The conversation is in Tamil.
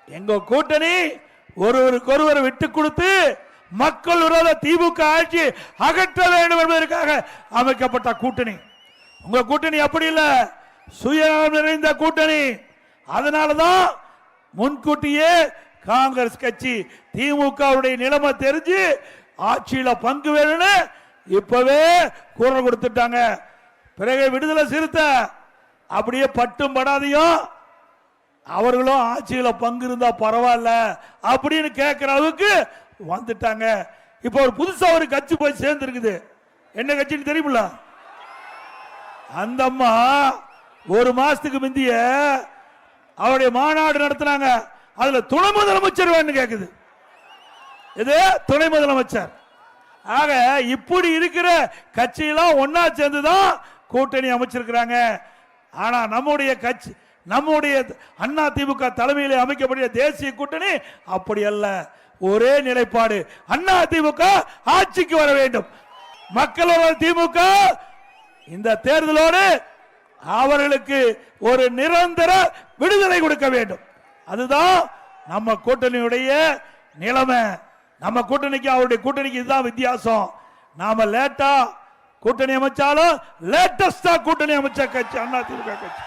எங்க கூட்டணி ஒருவருக்கொருவர் விட்டு கொடுத்து மக்கள் விரோத திமுக ஆட்சி அகற்ற வேண்டும் என்பதற்காக அமைக்கப்பட்ட கூட்டணி. உங்க கூட்டணி அப்படி இல்ல, சுயநலம் நிறைந்த கூட்டணி. அதனாலதான் முன்கூட்டியே காங்கிரஸ் கட்சி திமுகவுடைய நிலைமை தெரிஞ்சு ஆட்சியில பங்கு வேணும்னு இப்பவே குரல் கொடுத்துட்டாங்க. பிறகு விடுதலை சிறுத்தை அப்படியே பட்டும் படாதையும் அவர்களும் ஆட்சியில பங்கு இருந்தா பரவாயில்ல அப்படின்னு கேட்கிற அளவுக்கு வந்துட்டாங்க. இப்ப ஒரு புதுசா ஒரு கட்சி போய் சேர்ந்து இருக்குது. என்ன கட்சின்னு தெரியுமில்ல? அந்த அம்மா ஒரு மாசத்துக்கு முந்தைய அவருடைய மாநாடு நடத்தினாங்க. அதுல துணை முதலமைச்சர் வேணும் கேக்குது. இது துணை முதலமைச்சர். ஆக இப்படி இருக்கிற கட்சியெல்லாம் ஒன்னா சேர்ந்துதான் கூட்டணி அமைச்சிருக்கிறாங்க. ஆனா நம்முடைய கட்சி, நம்முடைய அண்ணா திமுக தலைமையில் அமைக்கப்பட்ட தேசிய கூட்டணி அப்படி அல்ல. ஒரே நிலைப்பாடு, அண்ணா திமுக ஆட்சிக்கு வர வேண்டும். மக்களோட திமுக இந்த தேர்தலோடு அவர்களுக்கு ஒரு நிரந்தர விடுதலை கொடுக்க வேண்டும். அதுதான் நம்ம கூட்டணியுடைய நிலைமை. நம்ம கூட்டணிக்கு அவருடைய கூட்டணிக்கு இதுதான் வித்தியாசம். நாம லேட்டா கூட்டணி அமைச்சாலும் லேட்டஸ்டா கூட்டணி அமைச்ச கட்சி அண்ணா திமுக கட்சி.